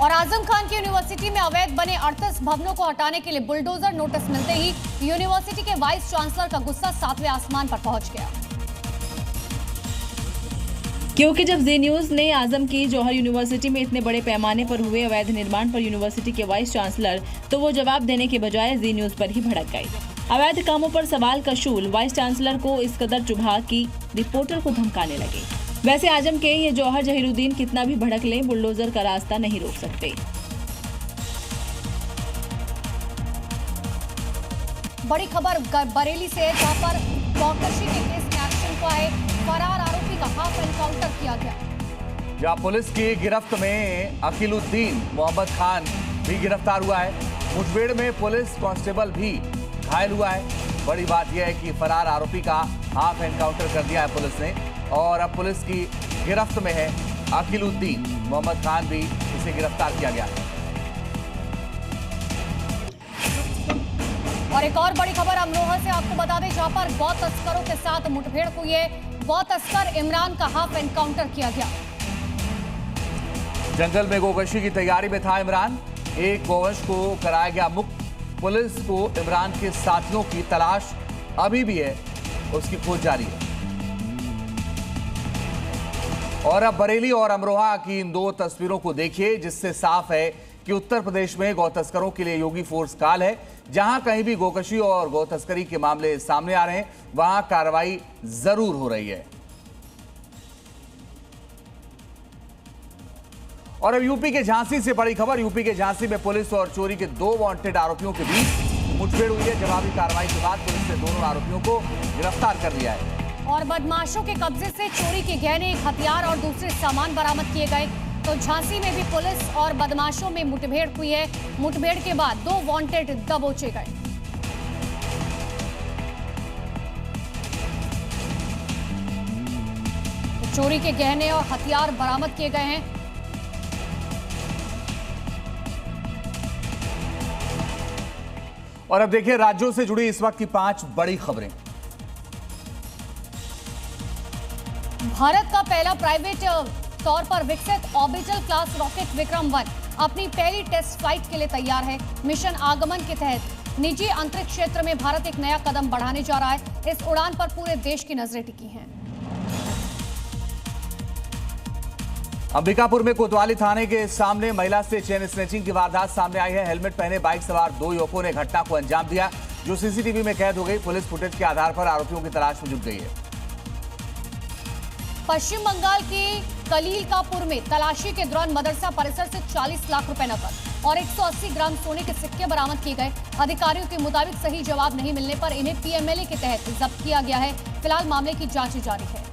और आजम खान की यूनिवर्सिटी में अवैध बने 38 भवनों को हटाने के लिए बुलडोजर नोटिस मिलते ही यूनिवर्सिटी के वाइस चांसलर का गुस्सा 7वें आसमान पर पहुंच गया। क्योंकि जब जी न्यूज ने आजम की जौहर यूनिवर्सिटी में इतने बड़े पैमाने पर हुए अवैध निर्माण पर यूनिवर्सिटी के वाइस चांसलर तो वो जवाब देने के बजाय जी न्यूज पर ही भड़क गई। अवैध कामों पर सवाल का शूल वाइस चांसलर को इस कदर चुभा कि रिपोर्टर को धमकाने लगे। वैसे आजम के ये जौहर जहीरुद्दीन कितना भी भड़क लें, बुलडोजर का रास्ता नहीं रोक सकते। बड़ी खबर बरेली से, जहां पर गौकशी के केस में एक्शन को आए फरार आरोपी का हाफ एनकाउंटर किया गया। जहां पुलिस की गिरफ्त में अकीलुद्दीन मोहम्मद खान भी गिरफ्तार हुआ है। मुठभेड़ में पुलिस कांस्टेबल भी घायल हुआ है। बड़ी बात यह है कि फरार आरोपी का हाफ एनकाउंटर कर दिया है पुलिस ने और अब पुलिस की गिरफ्त में है अकीलुद्दीन मोहम्मद खान, भी इसे गिरफ्तार किया गया है। और एक और बड़ी खबर अमरोहा से आपको बता दें, जहां पर गौ तस्करों के साथ मुठभेड़ हुई है। गौ तस्कर इमरान का हाफ एनकाउंटर किया गया। जंगल में गोकशी की तैयारी में था इमरान, एक गौवंश को कराया गया मुक्त। पुलिस को इमरान के साथियों की तलाश अभी भी है, उसकी खोज जारी है। और अब बरेली और अमरोहा की इन दो तस्वीरों को देखिए, जिससे साफ है कि उत्तर प्रदेश में गौ तस्करों के लिए योगी फोर्स काल है। जहां कहीं भी गोकशी और गौ तस्करी के मामले सामने आ रहे हैं, वहां कार्रवाई जरूर हो रही है। और अब यूपी के झांसी से बड़ी खबर। यूपी के झांसी में पुलिस और चोरी के 2 वांटेड आरोपियों के बीच मुठभेड़ हुई है। जवाबी कार्रवाई के बाद पुलिस ने दोनों आरोपियों को गिरफ्तार कर लिया है। और बदमाशों के कब्जे से चोरी के गहने, एक हथियार और दूसरे सामान बरामद किए गए। तो झांसी में भी पुलिस और बदमाशों में मुठभेड़ हुई है। मुठभेड़ के बाद 2 वांटेड दबोचे गए। तो चोरी के गहने और हथियार बरामद किए गए हैं। और अब देखिए राज्यों से जुड़ी इस वक्त की 5 बड़ी खबरें। भारत का पहला प्राइवेट तौर पर विकसित ऑर्बिटल क्लास रॉकेट विक्रम-1 अपनी पहली टेस्ट फ्लाइट के लिए तैयार है। मिशन आगमन के तहत निजी अंतरिक्ष क्षेत्र में भारत एक नया कदम बढ़ाने जा रहा है। इस उड़ान पर पूरे देश की नजरें टिकी हैं। अंबिकापुर में कोतवाली थाने के सामने महिला से चेन स्नैचिंग की वारदात सामने आई है। हेलमेट पहने बाइक सवार 2 युवकों ने घटना को अंजाम दिया, जो सीसीटीवी में कैद हो गई। पुलिस फुटेज के आधार पर आरोपियों की तलाश में जुट गई है। पश्चिम बंगाल के कलीलकापुर में तलाशी के दौरान मदरसा परिसर से 40 लाख रुपए नकद और 180 ग्राम सोने के सिक्के बरामद किए गए। अधिकारियों के मुताबिक सही जवाब नहीं मिलने पर इन्हें पीएमएलए के तहत जब्त किया गया है। फिलहाल मामले की जांच जारी है।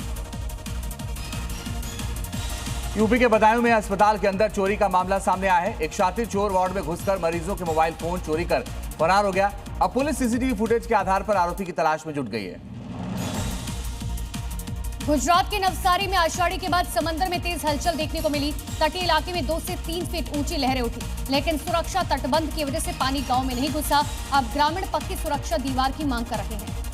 यूपी के बदायूं में अस्पताल के अंदर चोरी का मामला सामने आया है। एक शातिर चोर वार्ड में घुसकर मरीजों के मोबाइल फोन चोरी कर फरार हो गया। अब पुलिस सीसीटीवी फुटेज के आधार पर आरोपी की तलाश में जुट गई है। गुजरात के नवसारी में आषाढ़ी के बाद समंदर में तेज हलचल देखने को मिली। तटीय इलाके में 2 से 3 फीट ऊंची लहरें उठी, लेकिन सुरक्षा तटबंध की वजह से पानी गांव में नहीं घुसा। अब ग्रामीण पक्की सुरक्षा दीवार की मांग कर रहे हैं।